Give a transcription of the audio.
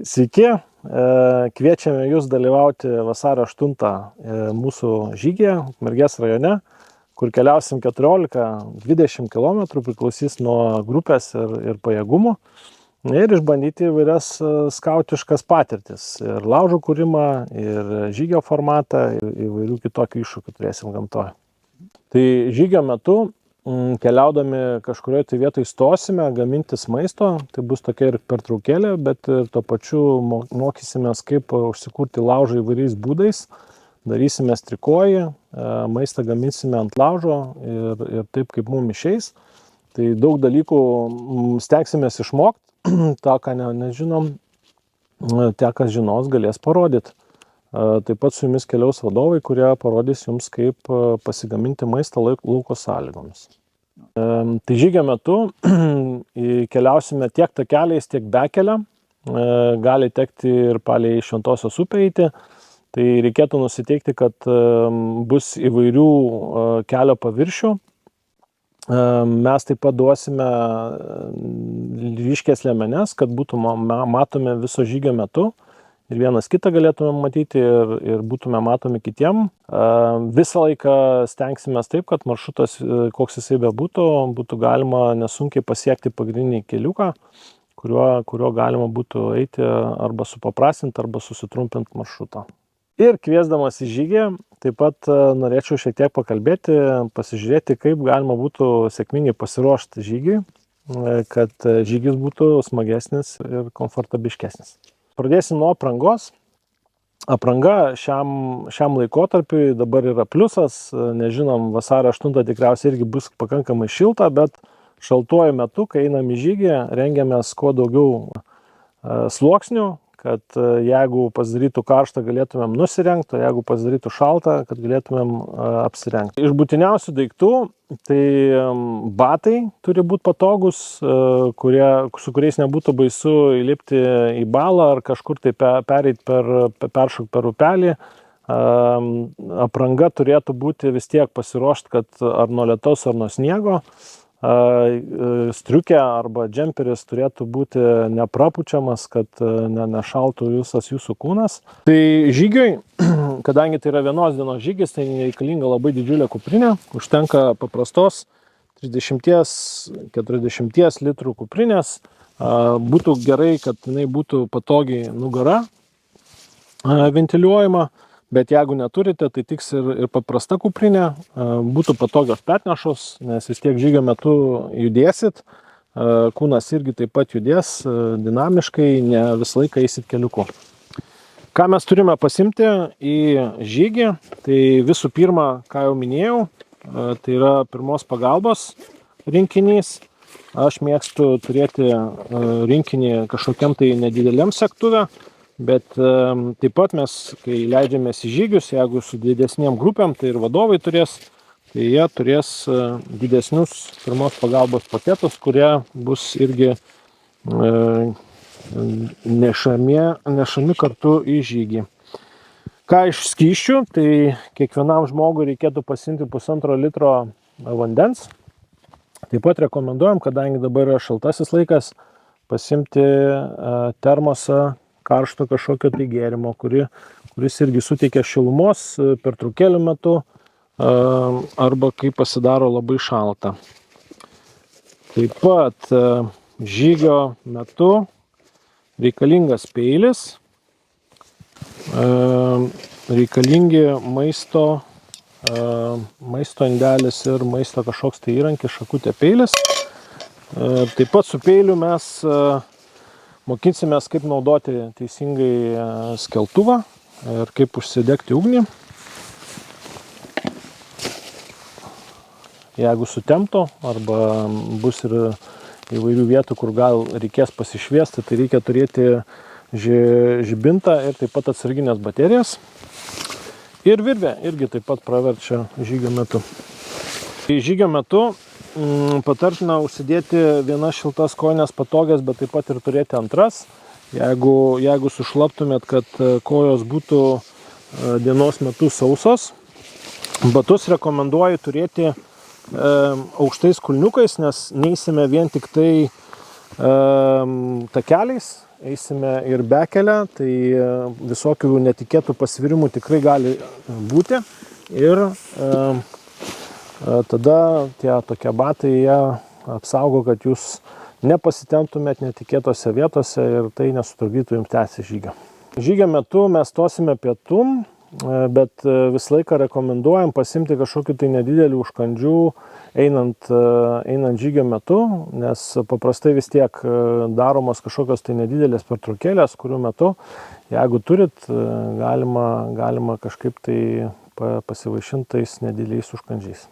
Sveiki, kviečiame jūs dalyvauti vasario 8 mūsų žygyje Ukmergės rajone, kur keliausim 14-20 km, priklausys nuo grupės ir pajėgumų, ir išbandyti įvairias skautiškas patirtis, ir laužo kūrimą, ir žygio formatą, ir įvairių kitokių iššūkių turėsim gamtoje. Tai žygio metu keliaudami kažkurioje tai vietoje stosime gamintis maisto, tai bus tokia ir pertraukėlė, bet ir tuo pačiu mokysimės, kaip užsikurti laužą įvairiais būdais, darysime strikojį, maistą gaminsime ant laužo ir taip, kaip mums išeis. Tai daug dalykų stengsimės išmokti, tą, ką nežinom, tie, kas žinos, galės parodyti. Taip pat su jumis keliaus vadovai, kurie parodys jums, kaip pasigaminti maistą lauko sąlygomis. Tai žygio metu keliausime tiek takeliais, tiek bekeliam. Gali tekti ir palei Šventosios upę eiti. Tai reikėtų nusiteikti, kad bus įvairių kelio paviršių. Mes taip pat duosime ryškės liemenes, kad būtų matomi viso žygio metu. Ir vienas kitą galėtume matyti ir būtume matomi kitiem. Visą laiką stengsime taip, kad maršrutas, koks jisai būtų galima nesunkiai pasiekti pagrindinį keliuką, kuriuo galima būtų eiti arba supaprastinti, arba susitrumpinti maršrutą. Ir kviesdamas į žygį, taip pat norėčiau šiek tiek pakalbėti, pasižiūrėti, kaip galima būtų sėkmingai pasiruošti žygiui, kad žygis būtų smagesnis ir komfortabiškesnis. Pradėsim nuo aprangos. Apranga šiam laikotarpiui dabar yra pliusas. Nežinom, vasario 8 tikriausiai irgi bus pakankamai šilta, bet šaltuoju metu, kai einam į žygį, rengiamės kuo daugiau sluoksnių, kad jeigu pasidarytų karštą, galėtumėm nusirengti, o jeigu pasidarytų šaltą, kad galėtumėm apsirengti. Iš būtiniausių daiktų, tai batai turi būti patogus, su kuriais nebūtų baisu įlipti į balą ar kažkur tai peršokti per upelį. Apranga turėtų būti vis tiek pasiruošti, kad ar nuo lietaus, ar nuo sniego. Striukė arba džemperis turėtų būti neprapučiamas, kad nešaltų visas jūsų kūnas. Tai žygiui, kadangi tai yra vienos dienos žygis, tai nereikalinga labai didžiulė kuprinė, užtenka paprastos 30-40 litrų kuprinės. Būtų gerai, kad jinai būtų patogiai nugara ventiliuojama. Bet jeigu neturite, tai tiks ir paprasta kuprinė, būtų patogios petnešos, nes vis tiek žygio metu judėsit, kūnas irgi taip pat judės dinamiškai, ne visą laiką eisit keliuku. Ką mes turime pasimti į žygį, tai visų pirma, ką jau minėjau, tai yra pirmos pagalbos rinkinys. Aš mėgstu turėti rinkinį kažkokiam tai nedideliam segtuve. Bet taip pat mes, kai leidžiamės į žygius, jeigu su didesniem grupėm, tai ir vadovai turės, tai jie turės didesnius pirmos pagalbos paketus, kurie bus irgi nešami kartu į žygį. Ką iš skysčių, tai kiekvienam žmogui reikėtų pasiimti 1,5 litro vandens. Taip pat rekomenduojam, kadangi dabar yra šaltasis laikas, pasiimti termosą karšto kažkokio tai gėrimo, kuris irgi suteikia šilumos pertraukėlių metu arba kai pasidaro labai šalta. Taip pat žygio metu reikalingas peilis, reikalingi maisto indelis ir maisto kažkoks tai įrankis, šakutė peilis. Taip pat su peiliu mes mokinsimės, kaip naudoti teisingai skeltuvą ir kaip užsidegti ugnį. Jeigu sutempto arba bus ir įvairių vietų, kur gal reikės pasišviesti, tai reikia turėti žibintą ir taip pat atsarginės baterijas. Ir virvė irgi taip pat praverčia žygio metu. Žygio metu patartina užsidėti vienas šiltas kojines patogias, bet taip pat ir turėti antras. Jeigu sušlaptumėt, kad kojos būtų dienos metu sausos. Batus rekomenduoju turėti aukštais kulniukais, nes neisime vien tik tai takeliais, eisime ir bekelę, tai visokių netikėtų pasvirimų tikrai gali būti. Ir tada tie tokie batai, jie apsaugo, kad jūs nepasitemptumėt netikėtose vietose ir tai nesutrukdytų jums tęsti žygio. Žygio metu mes stosime pietum, bet visą laiką rekomenduojam pasimti kažkokiu tai nedidelių užkandžių einant žygio metu, nes paprastai vis tiek daromos kažkokios tai nedidelės pertraukėlės, kurių metu, jeigu turit, galima kažkaip tai pasivaišinti tais nedideliais užkandžiais.